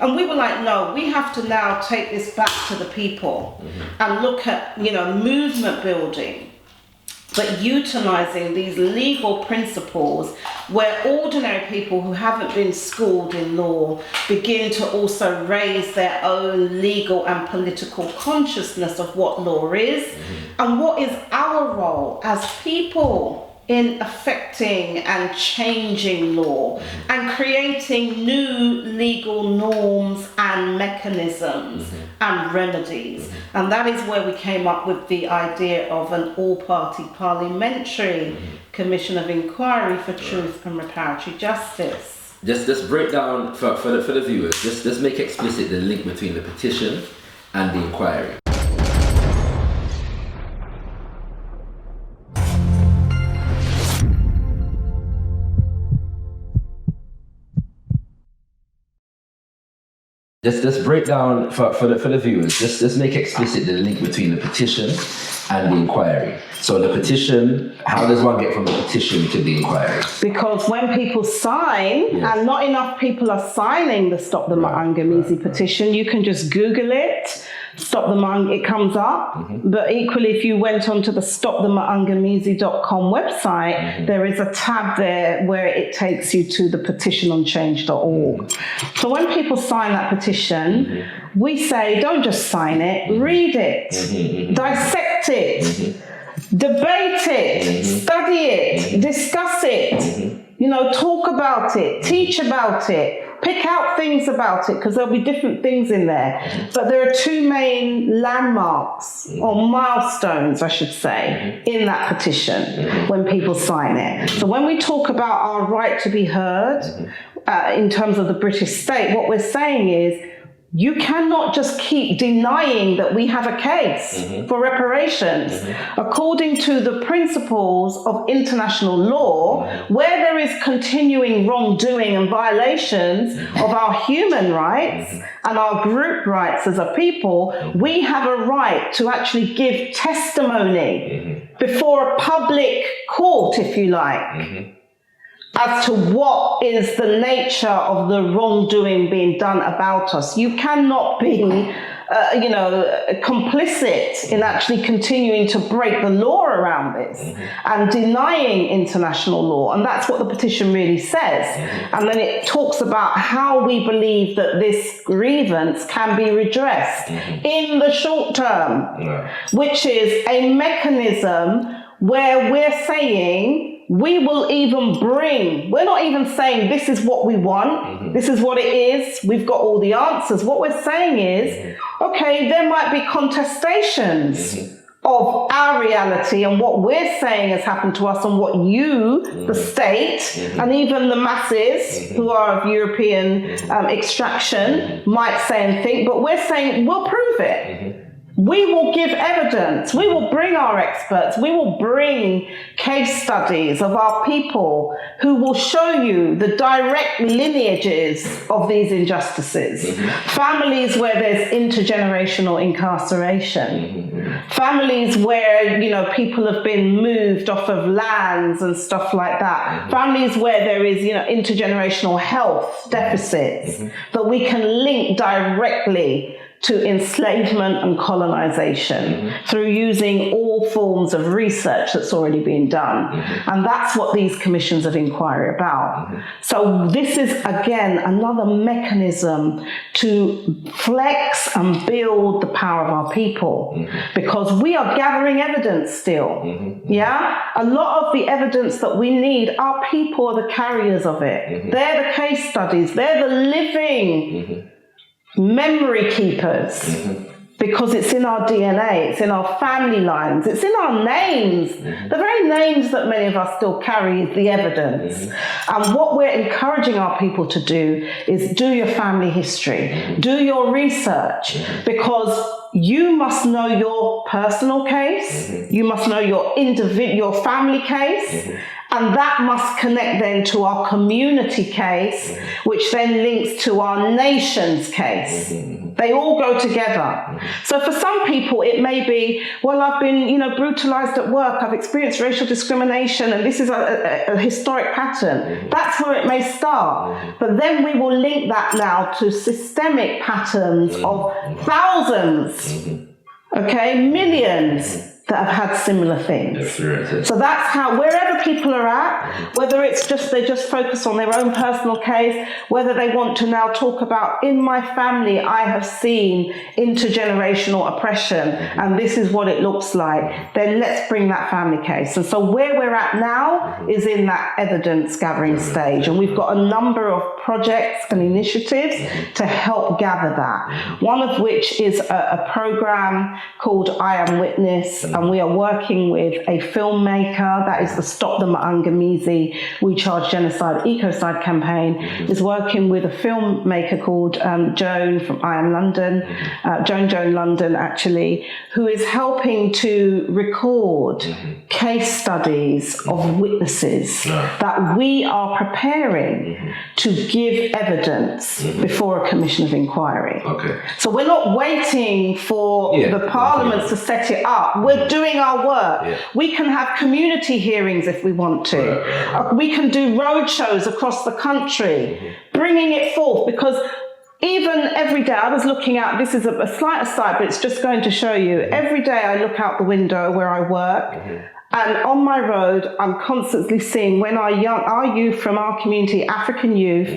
And we were like, no, we have to now take this back to the people and look at, movement building, but utilizing these legal principles where ordinary people who haven't been schooled in law begin to also raise their own legal and political consciousness of what law is and what is our role as people in affecting and changing law and creating new legal norms and mechanisms and remedies. And that is where we came up with the idea of an all-party parliamentary commission of inquiry for truth and reparatory justice. Just break down for the viewers, just make explicit the link between the petition and the inquiry. Just break down for the viewers, just make explicit the link between the petition and the inquiry. So the petition, how does one get from the petition to the inquiry? Because when people sign, and not enough people are signing the Stop the Ma'angamizi petition, you can just Google it, Stop the Ma'angamizi, it comes up. But equally, if you went onto the stopthema'angamizi.com website, there is a tab there where it takes you to the petitiononchange.org. So when people sign that petition, we say, don't just sign it, read it, dissect it, debate it, study it, discuss it, talk about it, teach about it, pick out things about it, because there'll be different things in there. But there are two main landmarks, or milestones, I should say, in that petition when people sign it. So when we talk about our right to be heard in terms of the British state, what we're saying is, you cannot just keep denying that we have a case for reparations. According to the principles of international law, where there is continuing wrongdoing and violations of our human rights and our group rights as a people, we have a right to actually give testimony before a public court, if you like, as to what is the nature of the wrongdoing being done about us. You cannot be, complicit in actually continuing to break the law around this and denying international law. And that's what the petition really says. And then it talks about how we believe that this grievance can be redressed in the short term, which is a mechanism where we're saying, we will even bring, we're not even saying this is what we want, this is what it is, we've got all the answers. What we're saying is, okay, there might be contestations of our reality and what we're saying has happened to us and what you, the state, and even the masses who are of European extraction might say and think, but we're saying we'll prove it. We will give evidence, we will bring our experts, we will bring case studies of our people who will show you the direct lineages of these injustices. Families where there's intergenerational incarceration. Families where, people have been moved off of lands and stuff like that. Families where there is, intergenerational health deficits that we can link directly to enslavement and colonization through using all forms of research that's already been done. And that's what these commissions of inquiry are about. So this is, again, another mechanism to flex and build the power of our people, because we are gathering evidence still. A lot of the evidence that we need, our people are the carriers of it. They're the case studies. They're the living memory keepers, because it's in our DNA, it's in our family lines, it's in our names. The very names that many of us still carry is the evidence. And what we're encouraging our people to do is do your family history, do your research, because you must know your personal case, you must know your family case, And that must connect then to our community case, which then links to our nation's case. They all go together. So for some people, it may be, well, I've been, brutalized at work. I've experienced racial discrimination, and this is a historic pattern. That's where it may start. But then we will link that now to systemic patterns of thousands, millions that have had similar things. So that's how, wherever people are at, whether it's just they just focus on their own personal case, whether they want to now talk about, in my family, I have seen intergenerational oppression, and this is what it looks like, then let's bring that family case. And so where we're at now is in that evidence gathering stage, and we've got a number of projects and initiatives to help gather that. One of which is a program called I Am Witness, and we are working with a filmmaker, that is the Stop the Maangamizi We Charge Genocide Ecocide campaign, is working with a filmmaker called Joan from I Am London, Joan London actually, who is helping to record case studies of witnesses that we are preparing to give evidence before a commission of inquiry. So we're not waiting for the parliaments to set it up. We're doing our work. We can have community hearings if we want to. We can do roadshows across the country, bringing it forth, because even every day, I was looking out, this is a slight aside, but it's just going to show you, every day I look out the window where I work, and on my road, I'm constantly seeing when our youth from our community, African youth,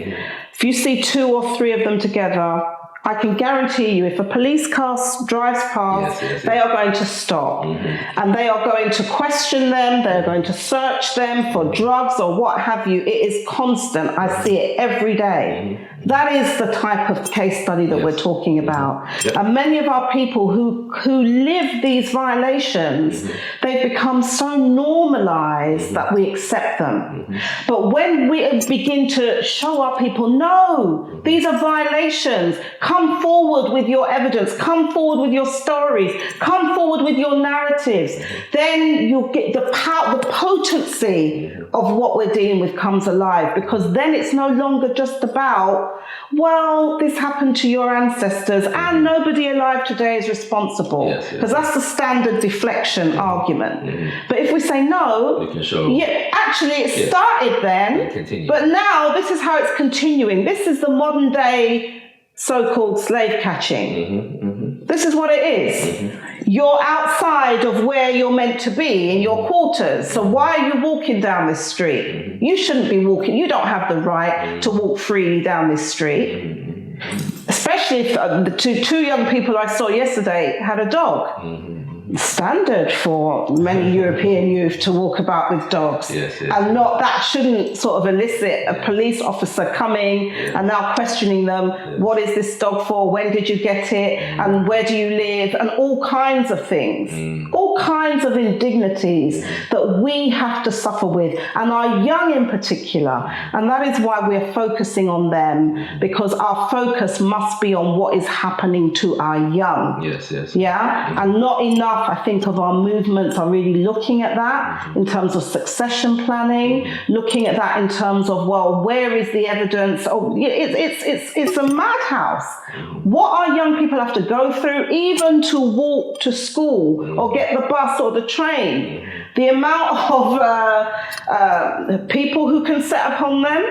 if you see 2 or 3 of them together, I can guarantee you, if a police car drives past, they are going to stop. And they are going to question them, they're going to search them for drugs or what have you. It is constant. I see it every day. That is the type of case study that we're talking about. And many of our people who live these violations, they've become so normalized that we accept them. But when we begin to show our people, no, these are violations, come forward with your evidence, come forward with your stories, come forward with your narratives, then you'll get the power, the potency of what we're dealing with comes alive, because then it's no longer just about, well, this happened to your ancestors and nobody alive today is responsible, because that's the standard deflection argument. But if we say no, we can show, actually it started then, but now this is how it's continuing. This is the modern day so-called slave catching. This is what it is. You're outside of where you're meant to be, in your quarters. So why are you walking down this street? You shouldn't be walking. You don't have the right to walk freely down this street. Especially if the two young people I saw yesterday had a dog. Standard for many European youth to walk about with dogs, and not that shouldn't sort of elicit a police officer coming and now questioning them, what is this dog for, when did you get it, and where do you live, and all kinds of things, all kinds of indignities that we have to suffer with, and our young in particular. And that is why we're focusing on them, because our focus must be on what is happening to our young. And not enough, I think, of our movements are really looking at that in terms of succession planning, looking at that in terms of, well, where is the evidence? Oh, it's a madhouse. What our young people have to go through, even to walk to school or get the bus or the train, the amount of people who can set upon them,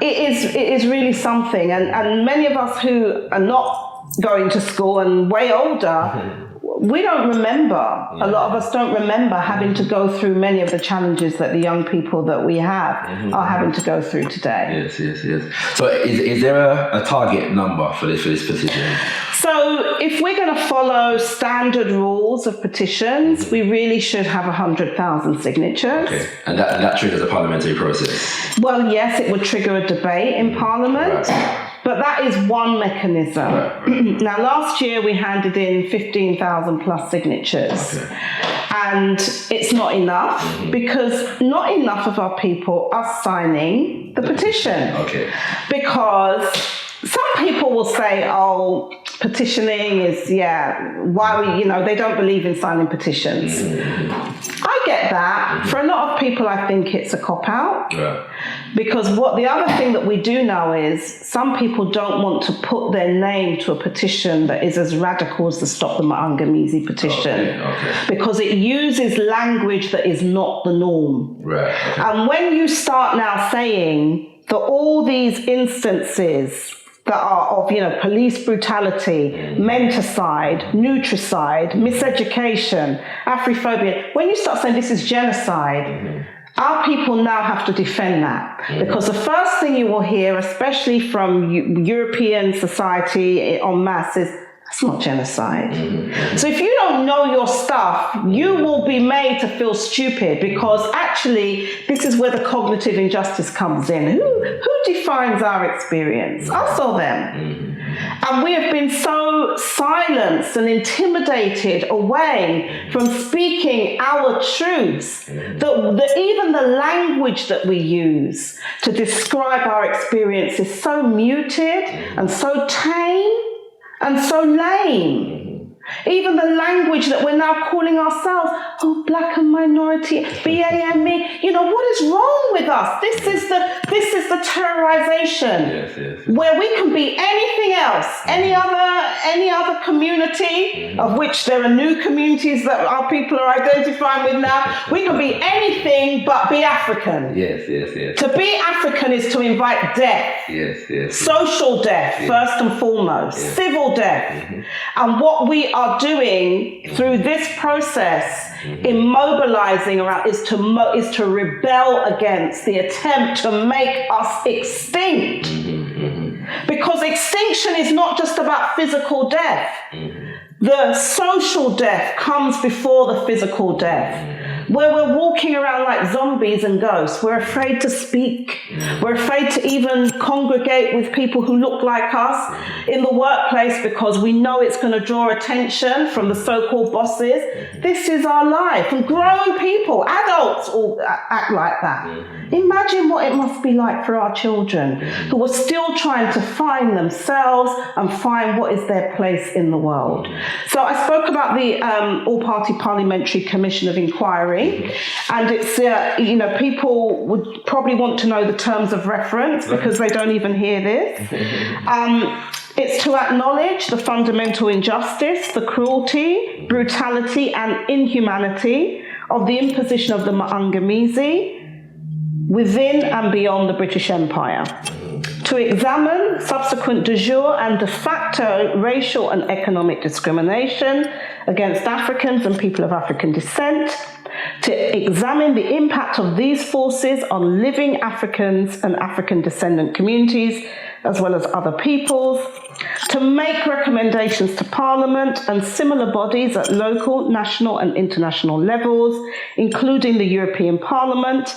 it is really something. And many of us who are not going to school and way older, we don't remember. A lot of us don't remember having to go through many of the challenges that the young people that we have are having to go through today. So is there a target number for this petition? So if we're going to follow standard rules of petitions, we really should have 100,000 signatures. And that triggers a parliamentary process? Well, yes, it would trigger a debate in Parliament. But that is one mechanism. Now, last year we handed in 15,000 plus signatures. And it's not enough, because not enough of our people are signing the petition. Because some people will say, oh, petitioning is, why we, they don't believe in signing petitions. I get that. For a lot of people, I think it's a cop-out. Yeah. Because the other thing that we do know is some people don't want to put their name to a petition that is as radical as the Stop the Ma'angamizi petition. Okay. Because it uses language that is not the norm. Right. Okay. And when you start now saying that all these instances that are of, police brutality, menticide, nutricide, miseducation, Afrophobia, when you start saying this is genocide, our people now have to defend that. Because the first thing you will hear, especially from European society en masse, is that's not genocide. So if you don't know your stuff, you will be made to feel stupid, because actually this is where the cognitive injustice comes in. Who defines our experience? Us or them? And we have been so silenced and intimidated away from speaking our truths that even the language that we use to describe our experience is so muted and so tame and so lame. Even the language that we're now calling ourselves, black and minority, BAME, what is wrong with us? This is the terrorization, where we can be anything else, any other community, of which there are new communities that our people are identifying with now. We can be anything but be African. Yes. To be African is to invite death. Yes. Social death, first and foremost, civil death. And what we are doing through this process in mobilizing around is to rebel against the attempt to make us extinct. Because extinction is not just about physical death. The social death comes before the physical death. Where we're walking around like zombies and ghosts. We're afraid to speak. We're afraid to even congregate with people who look like us in the workplace, because we know it's going to draw attention from the so-called bosses. This is our life. And grown people, adults, all act like that. Imagine what it must be like for our children, who are still trying to find themselves and find what is their place in the world. So I spoke about the All-Party Parliamentary Commission of Inquiry. And it's, people would probably want to know the terms of reference, because they don't even hear this. It's to acknowledge the fundamental injustice, the cruelty, brutality, and inhumanity of the imposition of the Ma'angamizi within and beyond the British Empire. To examine subsequent de jure and de facto racial and economic discrimination against Africans and people of African descent. To examine the impact of these forces on living Africans and African descendant communities, as well as other peoples. To make recommendations to Parliament and similar bodies at local, national and international levels, including the European Parliament,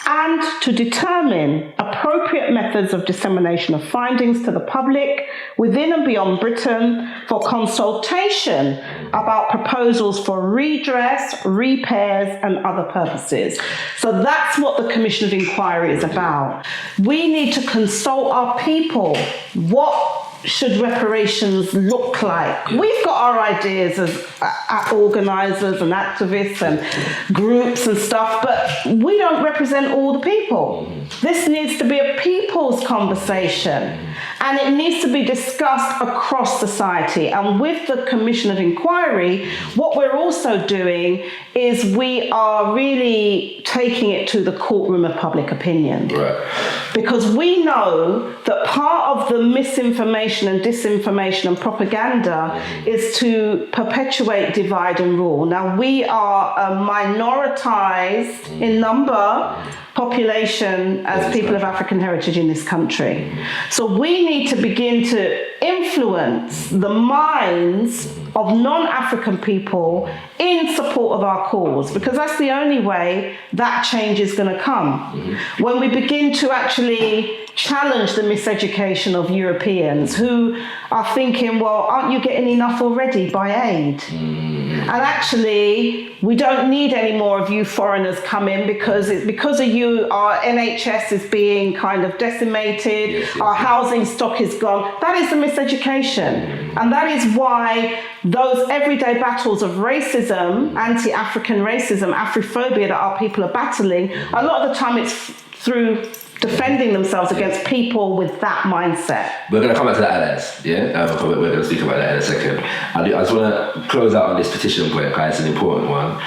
and to determine appropriate methods of dissemination of findings to the public within and beyond Britain for consultation about proposals for redress, repairs, and other purposes. So that's what the Commission of Inquiry is about. We need to consult our people. What should reparations look like? We've got our ideas as organisers and activists and groups and stuff, but we don't represent all the people. This needs to be a people's conversation, and it needs to be discussed across society. And with the Commission of Inquiry, what we're also doing is we are really taking it to the courtroom of public opinion. Right. Because we know that part of the misinformation and disinformation and propaganda is to perpetuate divide and rule. Now, we are a minoritized in number population as people of African heritage in this country. So we need to begin to influence the minds of non-African people in support of our cause, because that's the only way that change is going to come. When we begin to actually challenge the miseducation of Europeans who are thinking, well, aren't you getting enough already by aid? And actually, we don't need any more of you foreigners coming because of you, our NHS is being kind of decimated, our housing stock is gone. That is a miseducation. And that is why those everyday battles of racism, anti-African racism, Afrophobia that our people are battling, a lot of the time it's through defending themselves against people with that mindset. We're going to come back to that, Alex. Yeah, we're going to speak about that in a second. I just want to close out on this petition point, because it's an important one,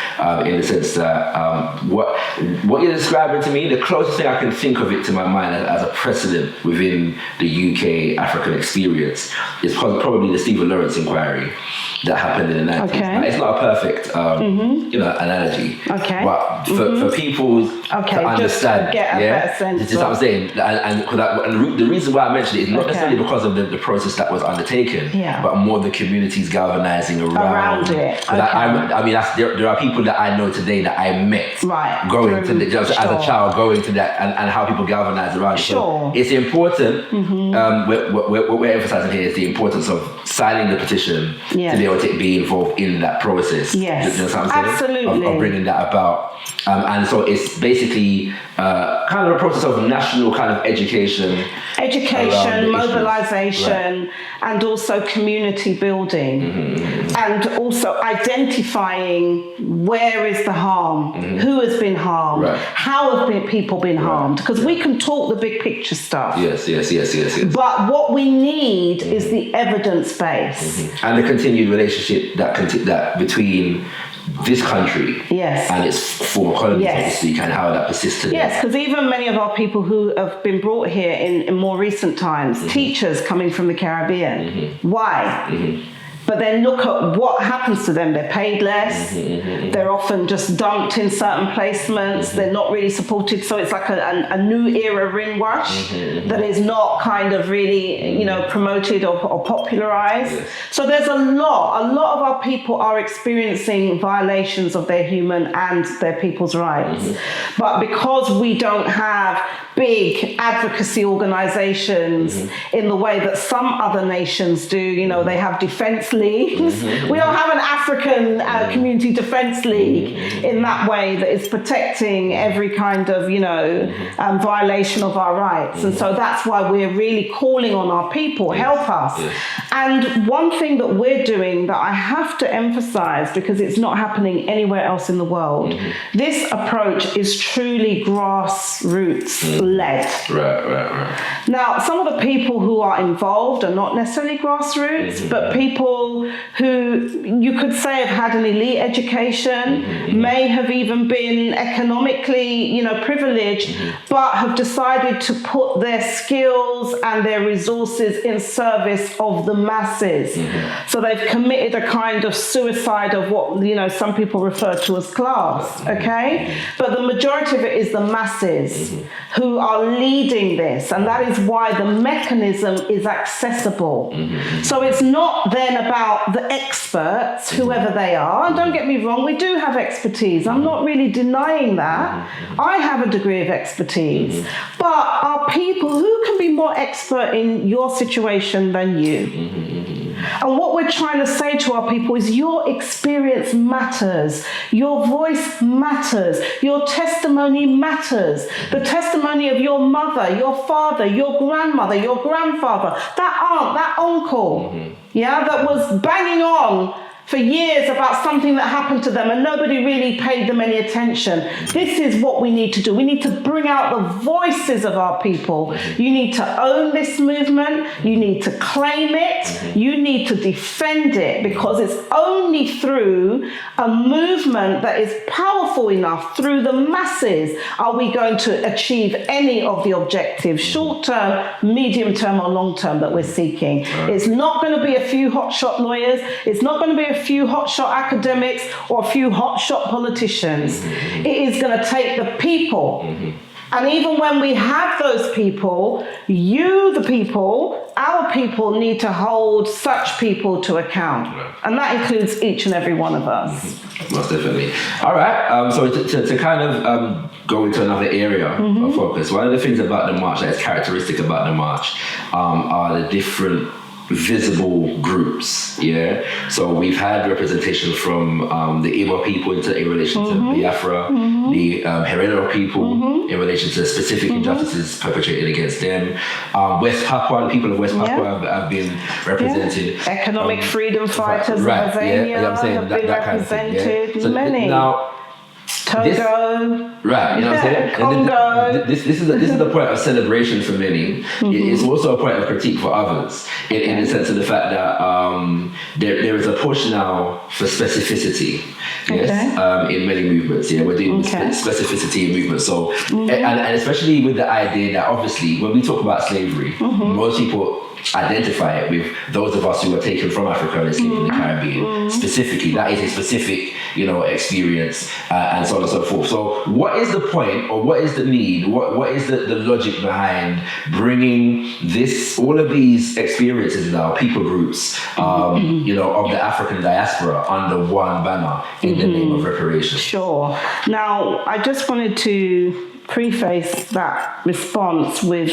in the sense that what you're describing to me, the closest thing I can think of it to my mind as a precedent within the UK African experience is probably the Stephen Lawrence inquiry that happened in the 90s. Okay. Now, it's not a perfect analogy, okay. but for people to understand, just to get a better sense. This is what I'm saying, and the reason why I mentioned it is not necessarily because of the process that was undertaken, but more the communities galvanizing around it. There are people that I know today that I met going to as a child, going to that, and how people galvanize around it. So it's important. What we're emphasizing here is the importance of signing the petition to be able to be involved in that process. Yes, you know what I'm saying? Absolutely. Of bringing that about. And so it's basically kind of a process of national kind of education, mobilization, and also community building, and also identifying where is the harm, who has been harmed, how have people been harmed, because we can talk the big picture stuff. Yes. But what we need is the evidence base and the continued relationship that between this country and its former colonies, obviously, and how that persisted. Yes, because even many of our people who have been brought here in more recent times, teachers coming from the Caribbean. Why? But then look at what happens to them. They're paid less. They're often just dumped in certain placements. They're not really supported. So it's like a new era ringwash that is not kind of really, promoted or popularized. So there's a lot of our people are experiencing violations of their human and their people's rights. But because we don't have big advocacy organizations in the way that some other nations do, they have defense leagues. We don't have an African community defense league in that way that is protecting every kind of, violation of our rights. And so that's why we're really calling on our people, help us. And one thing that we're doing that I have to emphasize, because it's not happening anywhere else in the world, this approach is truly grassroots led. Right. Now, some of the people who are involved are not necessarily grassroots, but people who you could say have had an elite education, may have even been economically, privileged, but have decided to put their skills and their resources in service of the masses. So they've committed a kind of suicide of what, some people refer to as class, okay? But the majority of it is the masses who are leading this, and that is why the mechanism is accessible. So it's not then about the experts, whoever they are. And don't get me wrong, we do have expertise. I'm not really denying that. I have a degree of expertise. But are people who can be more expert in your situation than you? And what we're trying to say to our people is your experience matters. Your voice matters. Your testimony matters. The testimony of your mother, your father, your grandmother, your grandfather, that aunt, that uncle, that was banging on for years about something that happened to them and nobody really paid them any attention. This is what we need to do. We need to bring out the voices of our people. You need to own this movement. You need to claim it. You need to defend it, because it's only through a movement that is powerful enough through the masses are we going to achieve any of the objectives, short term, medium term, or long term, that we're seeking. It's not going to be a few hotshot lawyers. It's not going to be a few hotshot academics or a few hotshot politicians. It is going to take the people. And even when we have those people, the people, our people need to hold such people to account. And that includes each and every one of us. Most definitely. All right. So to kind of go into another area of focus, one of the things about the march that is characteristic about the march are the different visible groups, so we've had representation from the Igbo people in relation to Biafra, the Herero people in relation to specific injustices perpetrated against them. West Papua, the people of West Papua have been represented. Economic freedom fighters in Tanzania have been represented. So many. Now, Togo, you know what I'm saying? Congo. This is the point of celebration for many. It's also a point of critique for others, in the sense of the fact that there is a push now for specificity. In many movements. We're doing specificity in movements. So, and especially with the idea that obviously when we talk about slavery, most people identify it with those of us who were taken from Africa and enslaved in the Caribbean. Specifically, that is a specific, experience, and so on and so forth. So, what is the point, or what is the need? What is the logic behind bringing all of these experiences now, people groups, of the African diaspora under one banner in the name of reparations? Sure. Now, I just wanted to preface that response with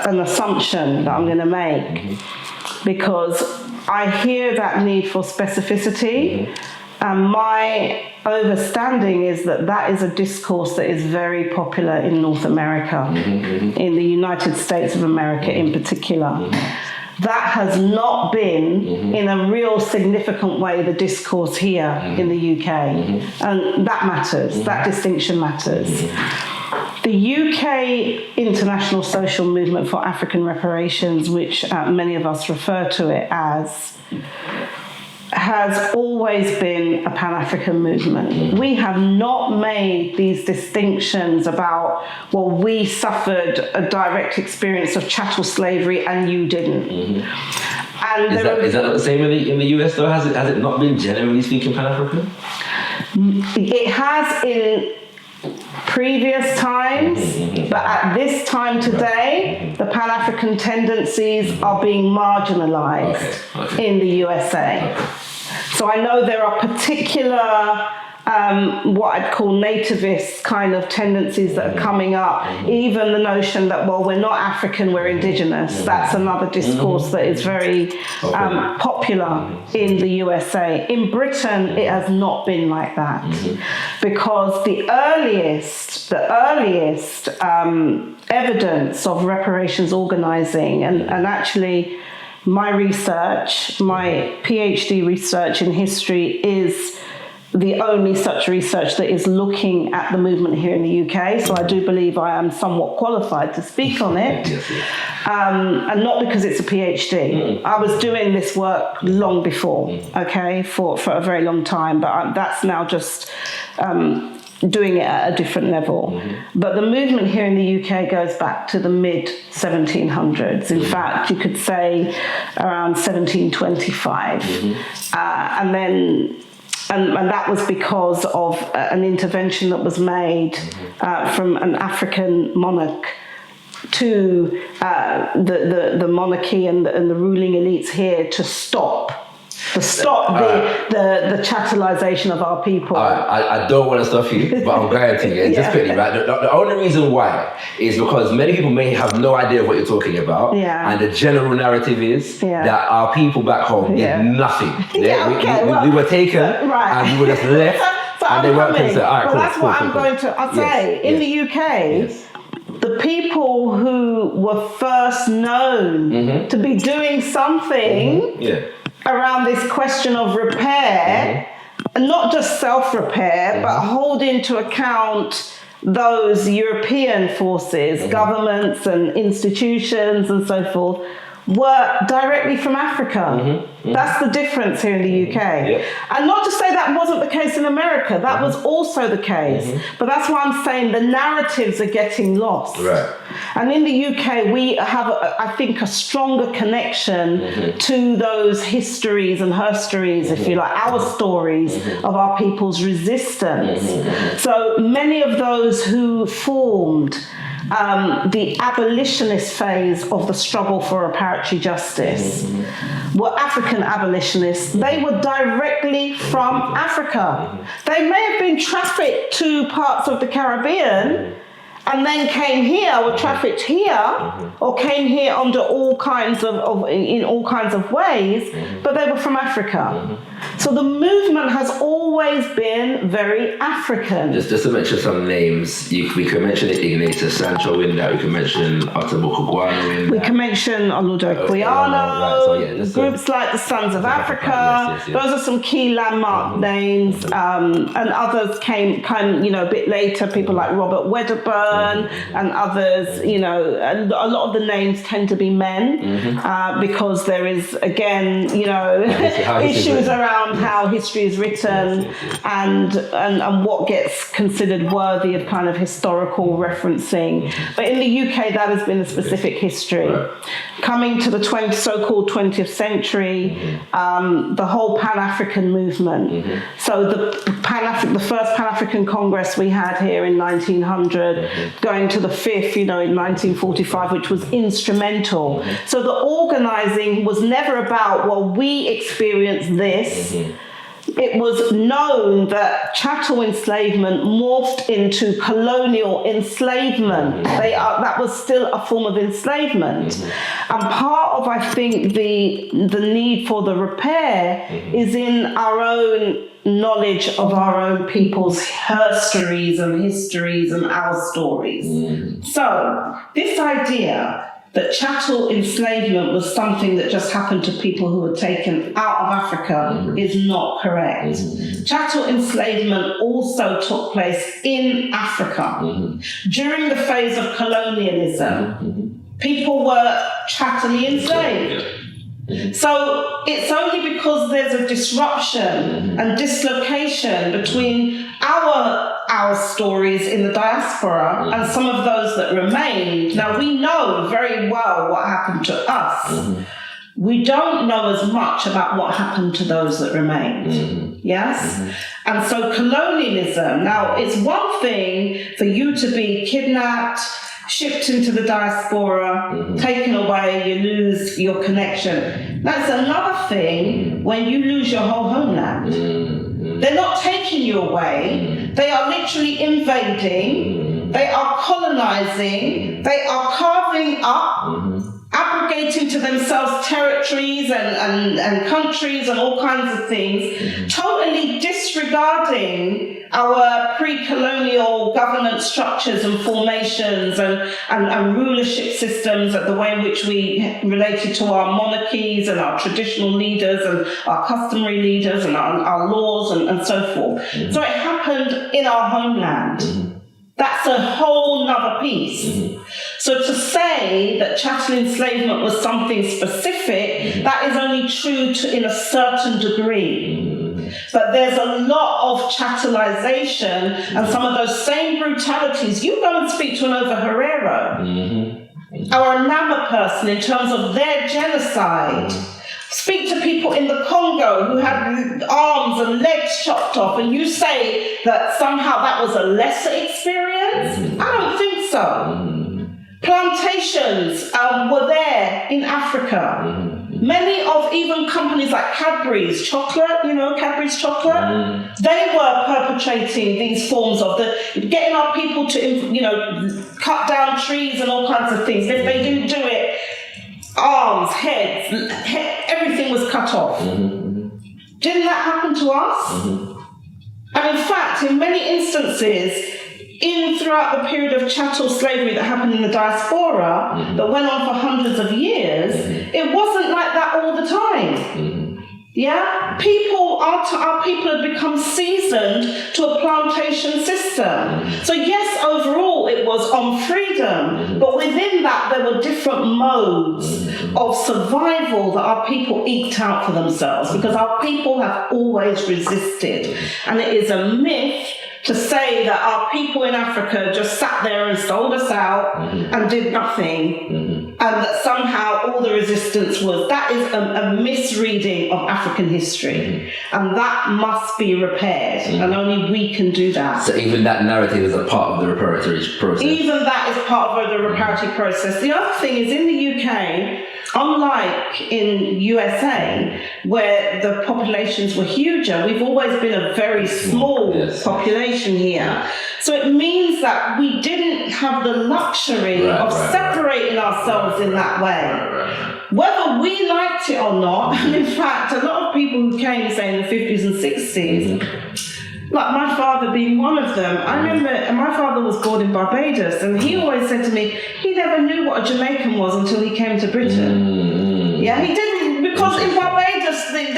an assumption that I'm going to make, because I hear that need for specificity, and my understanding is that is a discourse that is very popular in North America, in the United States of America in particular. That has not been, in a real significant way, the discourse here in the UK. And that matters, that distinction matters. The UK International Social Movement for African Reparations, which many of us refer to it as, has always been a Pan-African movement. We have not made these distinctions about, well, we suffered a direct experience of chattel slavery and you didn't. And is that not the same in the US though? Has it not been, generally speaking, Pan-African? It has in previous times, but at this time today, the Pan-African tendencies are being marginalized in the USA. So I know there are particular what I'd call nativist kind of tendencies that are coming up. Even the notion that, well, we're not African, we're indigenous. That's another discourse that is very popular in the USA. In Britain, it has not been like that, because the earliest evidence of reparations organizing, and actually my research, my PhD research in history, is the only such research that is looking at the movement here in the UK. So I do believe I am somewhat qualified to speak on it. And not because it's a PhD. I was doing this work long before, for a very long time, but that's now just doing it at a different level. But the movement here in the UK goes back to the mid-1700s. In fact, you could say around 1725. And that was because of an intervention that was made from an African monarch to the monarchy and the ruling elites here to stop the chattelization of our people. I don't want to stop you, but I'm going to. Just quickly, right? The only reason why is because many people may have no idea what you're talking about, and the general narrative is that our people back home did nothing. We were taken and we were just left, and they weren't concerned. All right, that's what I'm going to say. In the UK, the people who were first known to be doing something around this question of repair, and not just self-repair, but hold into account those European forces, governments and institutions and so forth, were directly from Africa. That's the difference here in the UK. And not to say that wasn't the case in America, that was also the case. But that's why I'm saying the narratives are getting lost. And in the UK, we have, I think, a stronger connection to those histories and herstories, if you like, our stories of our people's resistance. So many of those who formed the abolitionist phase of the struggle for reparatory justice were African abolitionists. They were directly from Africa. They may have been trafficked to parts of the Caribbean and then came here, were trafficked here, or came here under all kinds in all kinds of ways, but they were from Africa. So the movement has always been very African. Just to mention some names, we can mention Ignatius Sancho in that, we can mention Otabuku Guano in that. We can mention Oludo Kuyano, groups like the Sons of Africa. Yes. Those are some key landmark names, and others came a bit later, people like Robert Wedderburn and others, and a lot of the names tend to be men, because there is, again, issues around how history is written and what gets considered worthy of kind of historical referencing. But in the UK, that has been a specific history. Coming to the so-called 20th century, the whole Pan-African movement. So the first Pan-African Congress we had here in 1900, going to the fifth, in 1945, which was instrumental. So the organizing was never about, well, we experienced this. It was known that chattel enslavement morphed into colonial enslavement. That was still a form of enslavement. And part of, I think, the need for the repair is in our own knowledge of our own people's histories and our stories. So this idea that chattel enslavement was something that just happened to people who were taken out of Africa is not correct. Chattel enslavement also took place in Africa. During the phase of colonialism, people were chattely enslaved. So it's only because there's a disruption and dislocation between our stories in the diaspora and some of those that remained. Now, we know very well what happened to us. We don't know as much about what happened to those that remained. Yes? And so colonialism, now it's one thing for you to be kidnapped, shipped into the diaspora, taken away, you lose your connection. That's another thing when you lose your whole homeland. They're not taking you away. They are literally invading. They are colonizing. They are carving up, abrogating to themselves territories and countries and all kinds of things, totally disregarding our pre-colonial governance structures and formations and rulership systems, the way in which we related to our monarchies and our traditional leaders and our customary leaders and our laws and so forth. So it happened in our homeland. That's a whole nother piece. So to say that chattel enslavement was something specific, that is only true in a certain degree. But there's a lot of chattelization and some of those same brutalities. You go and speak to an Over Herero or a Nama person in terms of their genocide. Speak to people in the Congo who had arms and legs chopped off, and you say that somehow that was a lesser experience? I don't think so. Plantations were there in Africa. Many of even companies like Cadbury's chocolate, Cadbury's chocolate, they were perpetrating these forms of getting our people to, cut down trees and all kinds of things. If they didn't do it, arms, heads, everything was cut off. Didn't that happen to us? And in fact, in many instances, throughout the period of chattel slavery that happened in the diaspora, that went on for hundreds of years, it wasn't like that all the time. Yeah? Our people had become seasoned to a plantation system. So yes, overall it was on freedom, but within that there were different modes of survival that our people eked out for themselves, because our people have always resisted. And it is a myth to say that our people in Africa just sat there and sold us out and did nothing, and that somehow all the resistance that is a misreading of African history, and that must be repaired, and only we can do that. So even that narrative is a part of the reparatory process? Even that is part of the reparatory process. The other thing is, in the UK, unlike in USA, where the populations were huger, we've always been a very small population here. So it means that we didn't have the luxury of separating ourselves in that way. Whether we liked it or not, and in fact, a lot of people who came, say, in the 50s and 60s, like my father being one of them, I remember my father was born in Barbados, and he always said to me, he never knew what a Jamaican was until he came to Britain. Yeah, he didn't, because in Barbados, they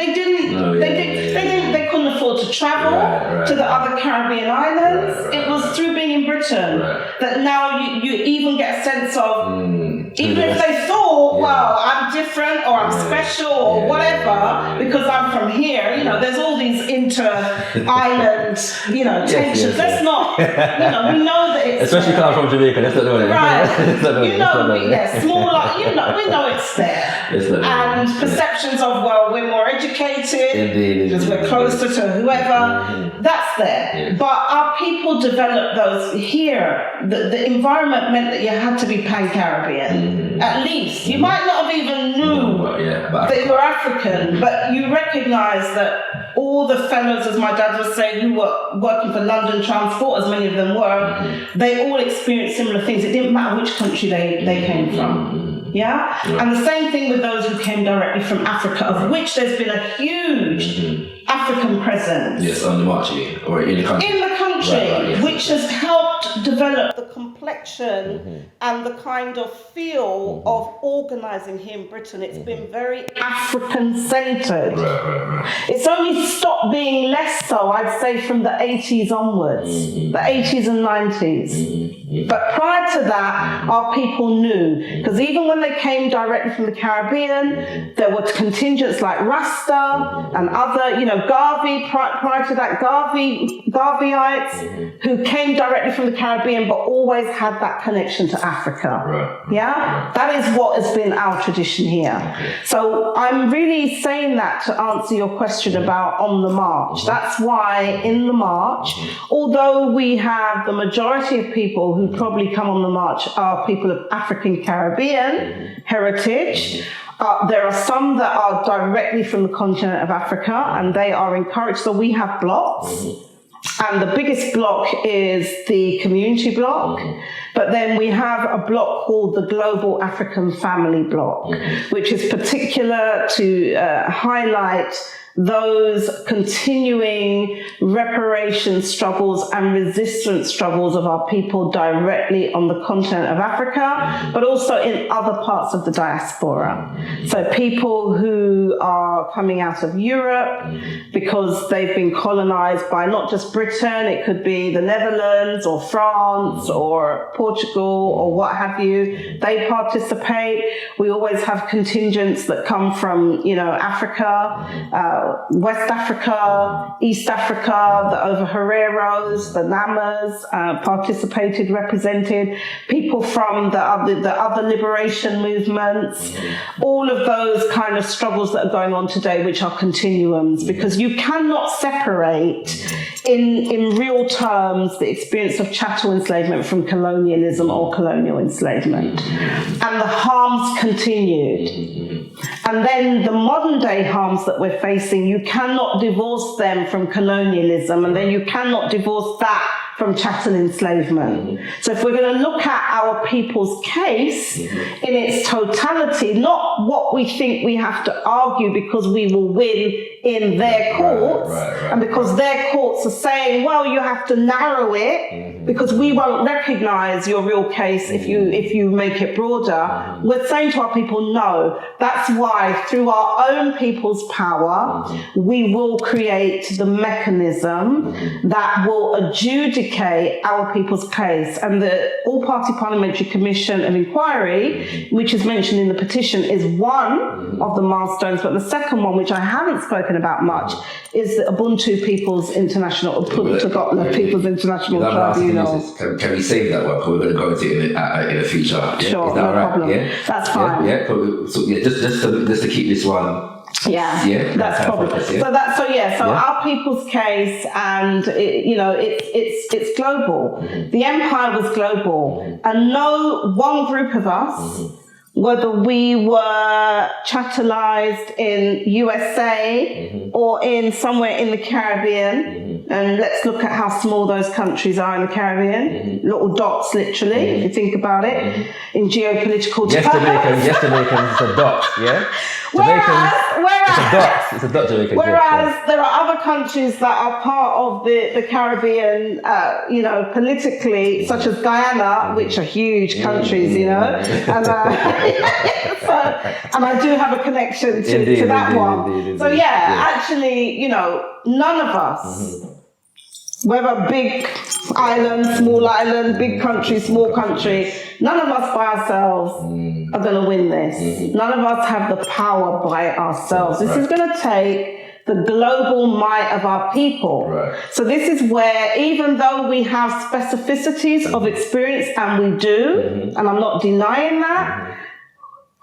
couldn't afford to travel to the other Caribbean islands. It was through being in Britain that now you even get a sense of, even if they thought, well, I'm different or I'm special or whatever, because I'm from here, you know, there's all these inter-island, you know, tensions. Let's not, you know, we know that it's... Especially because I'm from Jamaica, let's not know it. Right. You know, smaller, you know, we know it's there. And perceptions of, well, we're more educated, because we're closer to whoever, that's there. But our people developed those here. The environment meant that you had to be pan-Caribbean, at least. You might not have even knew that you were African, but you recognise that all the fellows, as my dad was saying, who were working for London Transport, as many of them were, they all experienced similar things. It didn't matter which country they came from. Yeah? And the same thing with those who came directly from Africa, of which there's been a huge African presence. Yes, on the march, or in the country. In the country, which has helped develop the complexion and the kind of feel of organising here in Britain. It's been very African-centred. It's only stopped being less so, I'd say, from the 80s onwards, the 80s and 90s. But prior to that, our people knew, because even when they came directly from the Caribbean, there were contingents like Rasta and other, you know, Garvey, prior to that, Garveyites, who came directly from the Caribbean, but always had that connection to Africa. That is what has been our tradition here. So I'm really saying that to answer your question about on the march. That's why in the march, although we have the majority of people who probably come on the march are people of African Caribbean heritage, there are some that are directly from the continent of Africa, and they are encouraged. So we have blocks, and the biggest block is the community block. But then we have a block called the Global African Family Block, which is particular to highlight those continuing reparation struggles and resistance struggles of our people directly on the continent of Africa, but also in other parts of the diaspora. So people who are coming out of Europe because they've been colonized by not just Britain, it could be the Netherlands or France or Portugal or what have you. They participate. We always have contingents that come from, you know, Africa, West Africa, East Africa, the Over-Hereros, the Namas participated, represented, people from the other liberation movements, all of those kind of struggles that are going on today, which are continuums, because you cannot separate in real terms the experience of chattel enslavement from colonialism or colonial enslavement. And the harms continued. And then the modern day harms that we're facing, you cannot divorce them from colonialism, and then you cannot divorce that from chattel enslavement. So if we're going to look at our people's case in its totality, not what we think we have to argue because we will win in their courts, and because their courts are saying, well, you have to narrow it because we won't recognize your real case if you make it broader. We're saying to our people, no. That's why through our own people's power, we will create the mechanism that will adjudicate our people's case. And the All-Party Parliamentary Commission of Inquiry, which is mentioned in the petition, is one of the milestones, but the second one, which I haven't spoken about much, is the Ubuntu People's International, Ubuntu People's International Tribunal. Can we save that one? Because we're going to go into it in a future. Yeah? Sure, is that no right? problem. Yeah? That's fine. Yeah. So just to keep this one. That's probably so our people's case, and it's global. The empire was global, and no one group of us whether we were chattelized in USA or in somewhere in the Caribbean, and let's look at how small those countries are in the Caribbean, little dots literally, if you think about it, in geopolitical terms. Yes, Jamaicans, it's a dot, yeah? It's a dot, Jamaican. Whereas there are other countries that are part of the Caribbean, politically, such as Guyana, which are huge countries, and and I do have a connection to that one. Indeed. So actually, none of us, whether big island, small island, big country, small country, none of us by ourselves are going to win this. None of us have the power by ourselves. This is going to take the global might of our people. So this is where, even though we have specificities of experience, and we do, and I'm not denying that,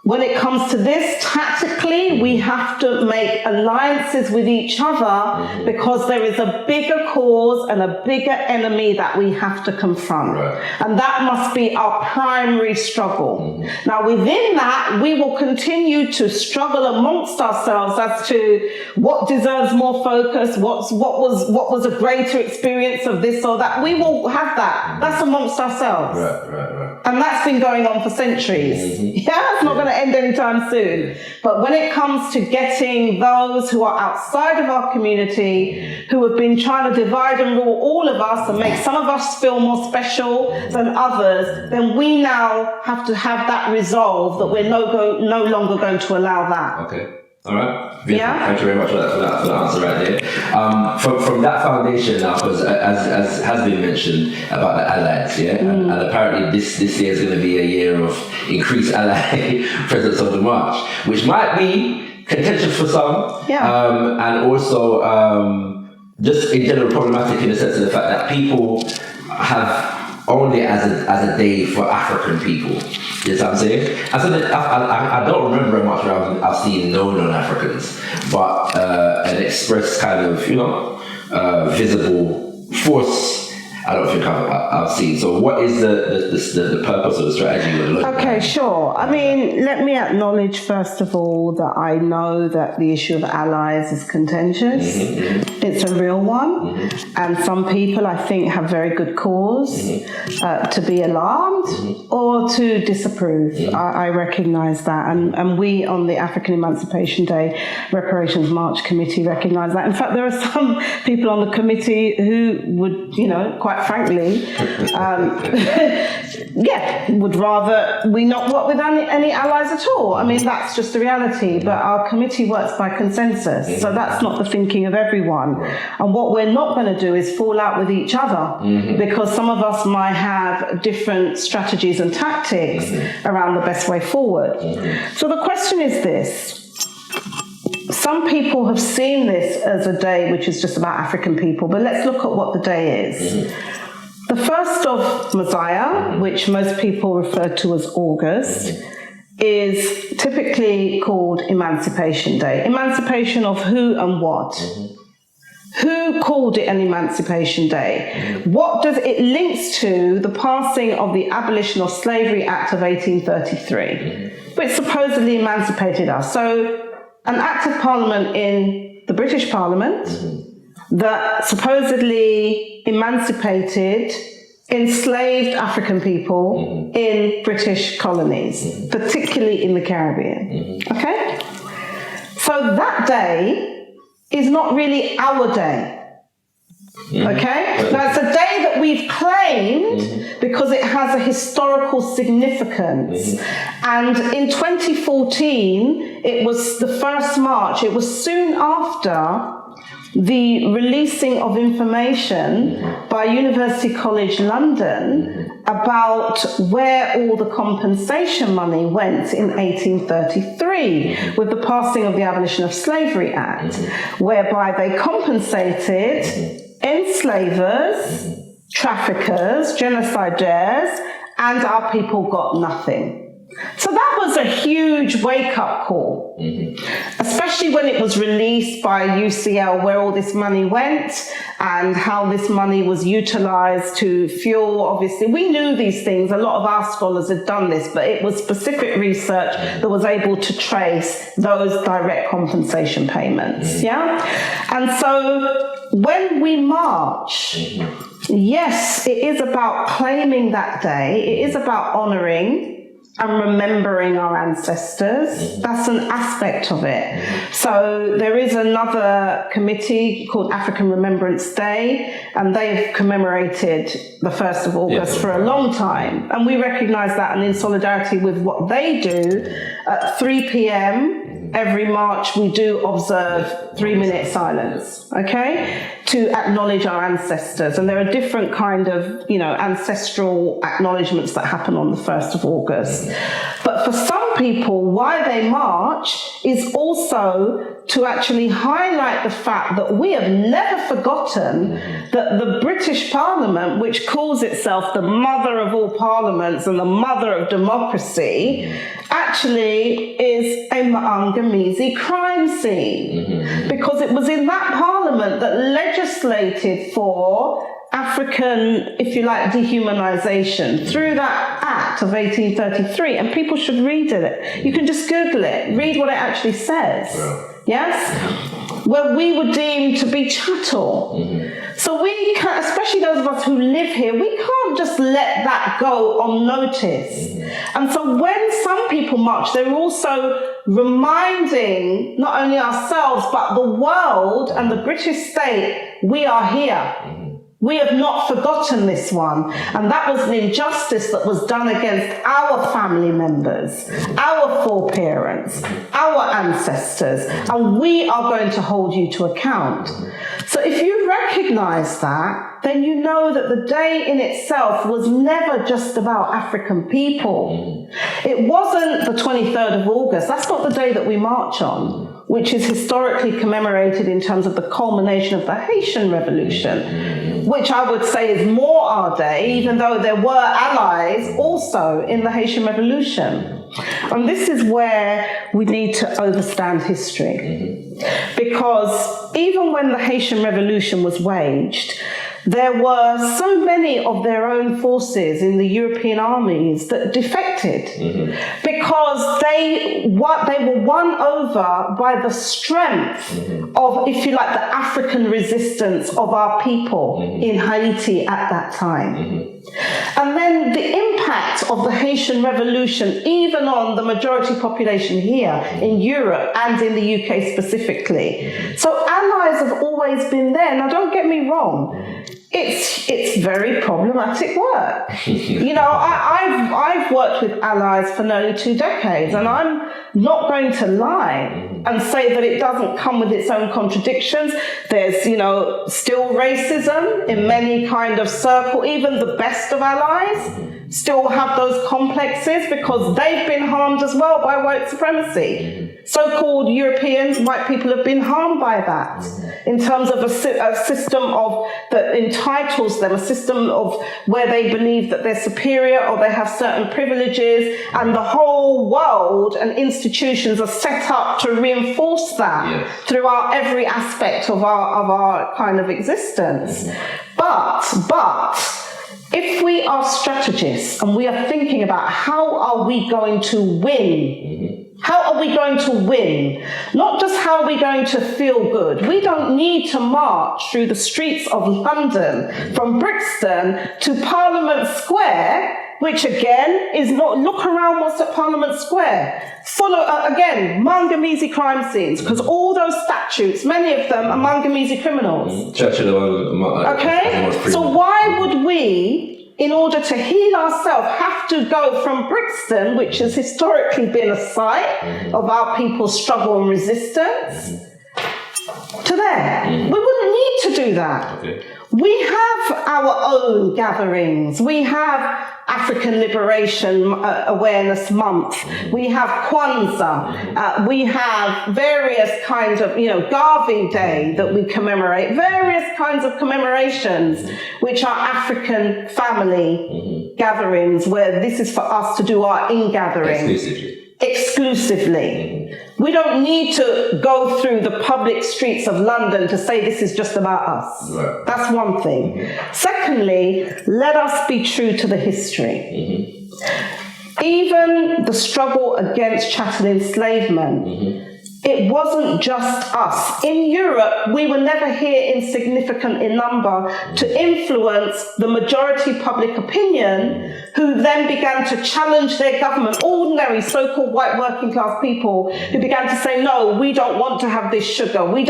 when it comes to this, tactically, we have to make alliances with each other because there is a bigger cause and a bigger enemy that we have to confront. And that must be our primary struggle. Now, within that, we will continue to struggle amongst ourselves as to what deserves more focus, what was a greater experience of this or that. We will have that. That's amongst ourselves. And that's been going on for centuries. It's not going to end anytime soon. But when it comes to getting those who are outside of our community, who have been trying to divide and rule all of us and make some of us feel more special than others, then we now have to have that resolve that we're no longer going to allow that. Okay. All right. Thank you very much for that answer right there. From that foundation now, because as has been mentioned about the allies, and apparently this year is going to be a year of increased ally presence of the march, which might be contentious for some, and also just in general problematic in the sense of the fact that people have only as a day for African people. You know what I'm saying? And so I don't remember much where I've seen no non-Africans, but an express kind of, visible force I don't think I've seen. So what is the purpose of the strategy you're looking at? Okay, sure. I mean, let me acknowledge first of all that I know that the issue of allies is contentious. It's a real one. And some people, I think, have very good cause to be alarmed or to disapprove. I recognize that. And we on the African Emancipation Day Reparations March Committee recognize that. In fact, there are some people on the committee who would, quite frankly, would rather we not work with any allies at all. I mean, that's just the reality. But our committee works by consensus. So that's not the thinking of everyone. And what we're not going to do is fall out with each other because some of us might have different strategies and tactics around the best way forward. So the question is this. Some people have seen this as a day which is just about African people, but let's look at what the day is. The first of MOSIAH, which most people refer to as August, is typically called Emancipation Day. Emancipation of who and what? Who called it an Emancipation Day? What does it links to? The passing of the Abolition of Slavery Act of 1833, which supposedly emancipated us. So an act of parliament in the British Parliament that supposedly emancipated enslaved African people in British colonies, particularly in the Caribbean. Okay? So that day is not really our day. Okay? Now, it's a day that we've claimed because it has a historical significance. And in 2014, it was the first march. It was soon after the releasing of information by University College London about where all the compensation money went in 1833 with the passing of the Abolition of Slavery Act, whereby they compensated enslavers, traffickers, genocidaires, and our people got nothing. So that was a huge wake-up call, especially especially when it was released by UCL, where all this money went and how this money was utilized to fuel, obviously. We knew these things. A lot of our scholars had done this, but it was specific research that was able to trace those direct compensation payments, And so when we march, yes, it is about claiming that day. It is about honoring and remembering our ancestors. That's an aspect of it. So there is another committee called African Remembrance Day, and they've commemorated the 1st of August for a long time. And we recognize that, and in solidarity with what they do, at 3 p.m. every March, we do observe 3-minute silence, to acknowledge our ancestors. And there are different kind of, ancestral acknowledgements that happen on the 1st of August. But for some people, why they march is also to actually highlight the fact that we have never forgotten that the British Parliament, which calls itself the mother of all parliaments and the mother of democracy, actually is a Mangamizi crime scene. Because it was in that parliament that legislated for African, if you like, dehumanization through that act of 1833. And people should read it. You can just Google it, read what it actually says. Yes? Where we were deemed to be chattel. So we can't, especially those of us who live here, we can't just let that go unnoticed. And so when some people march, they're also reminding not only ourselves, but the world and the British state, we are here. We have not forgotten this one. And that was an injustice that was done against our family members, our foreparents, our ancestors, and we are going to hold you to account. So if you recognize that, then you know that the day in itself was never just about African people. It wasn't the 23rd of August. That's not the day that we march on, which is historically commemorated in terms of the culmination of the Haitian Revolution, which I would say is more our day, even though there were allies also in the Haitian Revolution. And this is where we need to understand history. Because even when the Haitian Revolution was waged, there were so many of their own forces in the European armies that defected because they were won over by the strength of, if you like, the African resistance of our people in Haiti at that time. And then the impact of the Haitian Revolution, even on the majority population here in Europe and in the UK specifically. So allies have always been there. Now, don't get me wrong. It's very problematic work. I've worked with allies for nearly 2 decades, and I'm not going to lie and say that it doesn't come with its own contradictions. There's, still racism in many kind of circles. Even the best of allies still have those complexes because they've been harmed as well by white supremacy. So-called Europeans, white people have been harmed by that in terms of a system of that entitles them, a system of where they believe that they're superior or they have certain privileges, and the whole world and institutions are set up to reinforce that throughout every aspect of our kind of existence. But if we are strategists and we are thinking about how are we going to win, how are we going to win? Not just how are we going to feel good. We don't need to march through the streets of London from Brixton to Parliament Square, which again is not, look around what's at Parliament Square. Full of, again, Mangamizi crime scenes, because all those statues, many of them are Mangamizi criminals. Okay? So why would we, in order to heal ourselves, have to go from Brixton, which has historically been a site of our people's struggle and resistance, to there? We wouldn't need to do that. Okay. We have our own gatherings. We have African Liberation Awareness Month. We have Kwanzaa. We have various kinds of, Garvey Day that we commemorate, various kinds of commemorations, which are African family gatherings, where this is for us to do our ingathering. Exclusively. We don't need to go through the public streets of London to say this is just about us. Right. That's one thing. Secondly, let us be true to the history. Even the struggle against chattel enslavement, it wasn't just us. In Europe, we were never here insignificant in number to influence the majority public opinion, who then began to challenge their government, ordinary so-called white working class people who began to say, no, we don't want to have this sugar. We're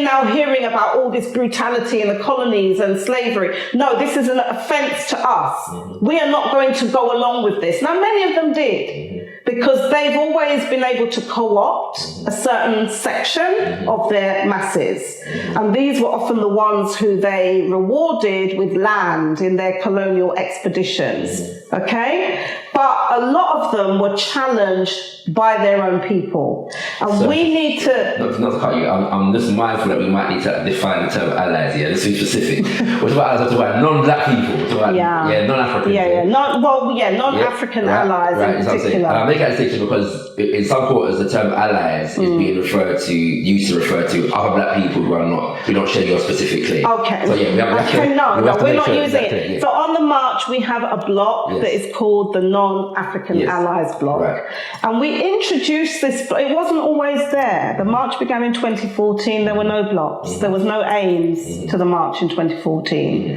now hearing about all this brutality in the colonies and slavery. No, this is an offense to us. We are not going to go along with this. Now, many of them did, because they've always been able to co-opt a certain section of their masses. And these were often the ones who they rewarded with land in their colonial expeditions. Okay? But a lot of them were challenged by their own people. And so, we need to... Not to cut you, I'm just mindful that we might need to define the term allies, let's be specific. We're talking about allies, we're talking about non-black people, we're talking about non-Africans. Non-African allies in particular. And I make that distinction because in some quarters the term allies is being used to refer to other black people who don't share your specific claim. Okay. So we're not using it. Yeah. So on the march we have a block that is called the Non-African Allies block. Right. And we introduced this, it wasn't always there. The march began in 2014, there were no blocks, there was no aims to the march in 2014.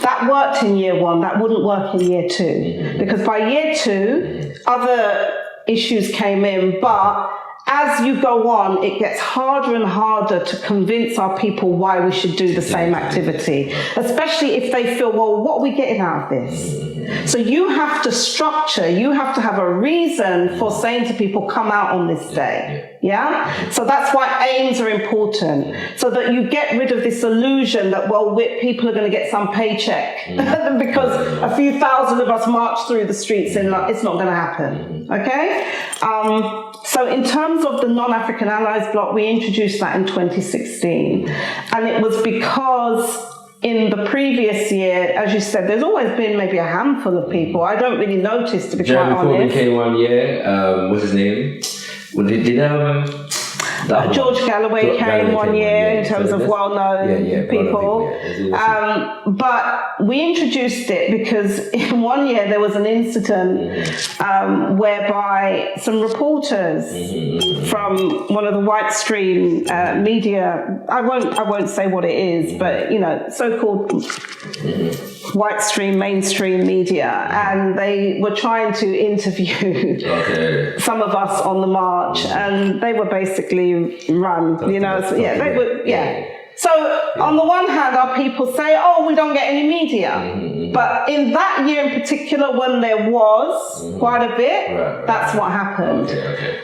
That worked in year one, that wouldn't work in year two. Because by year two, other issues came in, but as you go on, it gets harder and harder to convince our people why we should do the same activity, especially if they feel, well, what are we getting out of this? So you have to structure, you have to have a reason for saying to people, come out on this day. Yeah? So that's why aims are important, so that you get rid of this illusion that, well, people are going to get some paycheck because a few thousand of us march through the streets and it's not going to happen. Okay? So in terms of the Non-African Allies bloc, we introduced that in 2016. And it was because in the previous year, as you said, there's always been maybe a handful of people. I don't really notice, to be quite honest. Jeremy Corbyn came one year. What's his name? George Galloway came one year in terms of well-known people. But we introduced it because in one year there was an incident whereby some reporters from one of the white stream media, I won't say what it is, but so-called white stream, mainstream media, and they were trying to interview some of us on the march, and they were basically run, So on the one hand, our people say, oh, we don't get any media. But in that year in particular, when there was quite a bit, that's what happened.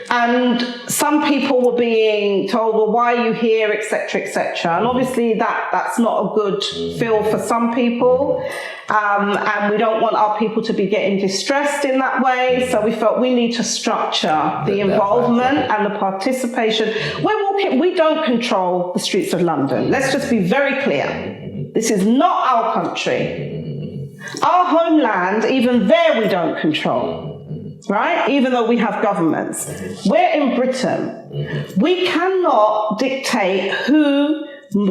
And some people were being told, well, why are you here, etc., etc. And obviously that's not a good feel for some people. And we don't want our people to be getting distressed in that way. So we felt we need to structure the involvement and the participation. We don't control the streets of London. Let's just be very clear. This is not our country. Our homeland, even there we don't control, right? Even though we have governments. We're in Britain. We cannot dictate who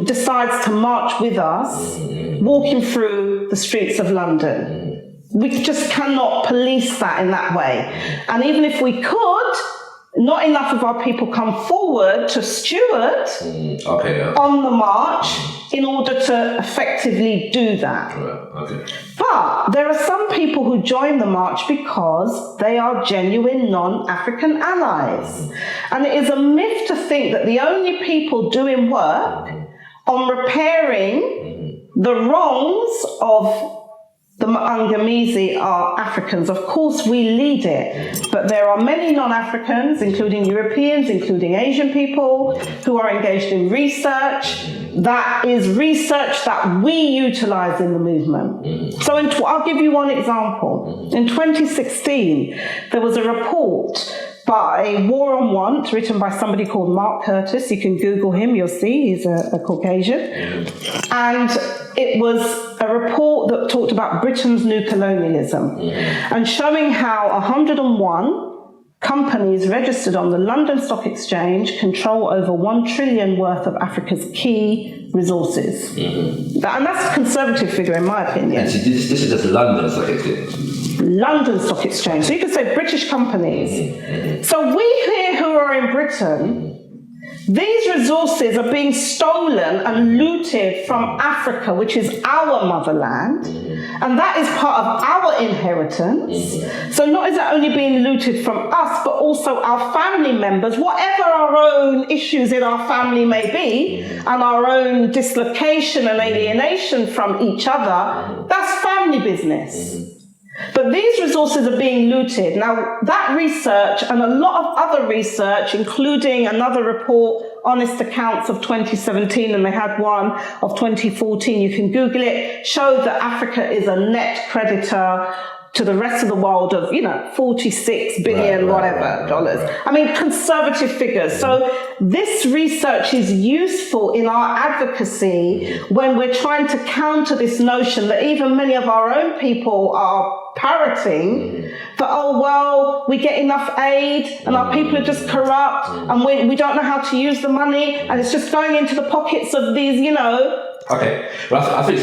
decides to march with us walking through the streets of London. We just cannot police that in that way. And even if we could, not enough of our people come forward to steward on the march in order to effectively do that. But there are some people who join the march because they are genuine non-African allies. And it is a myth to think that the only people doing work on repairing the wrongs of the Mwangamisi are Africans. Of course, we lead it, but there are many non-Africans, including Europeans, including Asian people, who are engaged in research. That is research that we utilize in the movement. So I'll give you one example. In 2016, there was a report by War on Want, written by somebody called Mark Curtis. You can Google him, you'll see, he's a Caucasian. And it was a report that talked about Britain's new colonialism and showing how 101 companies registered on the London Stock Exchange control over 1 trillion worth of Africa's key resources. And that's a conservative figure, in my opinion. And so this is just London Stock Exchange. London Stock Exchange. So you could say British companies. So we here who are in Britain, these resources are being stolen and looted from Africa, which is our motherland, and that is part of our inheritance. So not is it only being looted from us, but also our family members, whatever our own issues in our family may be, and our own dislocation and alienation from each other, that's family business. But these resources are being looted. Now, that research and a lot of other research, including another report, Honest Accounts of 2017, and they had one of 2014, you can Google it, showed that Africa is a net creditor to the rest of the world of, 46 billion, dollars. I mean, conservative figures. So this research is useful in our advocacy when we're trying to counter this notion that even many of our own people are parroting that, we get enough aid and our people are just corrupt and we don't know how to use the money and it's just going into the pockets of these, Okay, well, I think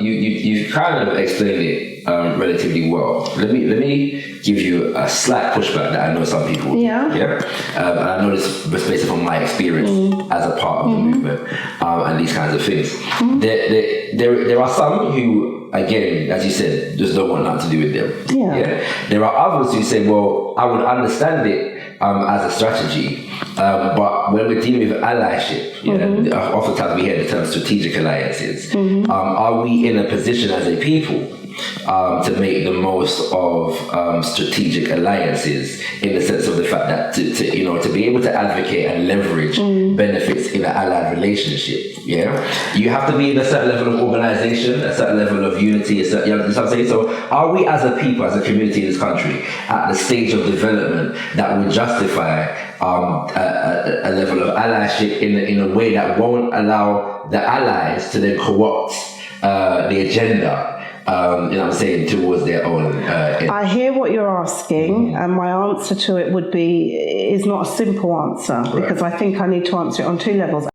you kind of explained it relatively well. Let me give you a slight pushback that I know some people. And I know this based on my experience as a part of the movement and these kinds of things. There are some who, again, as you said, just don't want nothing to do with them. There are others who say, well, I would understand it as a strategy, but when we're dealing with allyship, oftentimes we hear the term strategic alliances. Are we in a position as a people to make the most of strategic alliances, in the sense of the fact that to be able to advocate and leverage benefits in an allied relationship? You have to be in a certain level of organization, a certain level of unity, so are we as a people, as a community in this country, at the stage of development that would justify a level of allyship in a way that won't allow the allies to then co-opt the agenda towards their own. I hear what you're asking, and my answer to it is not a simple answer, because I think I need to answer it on two levels.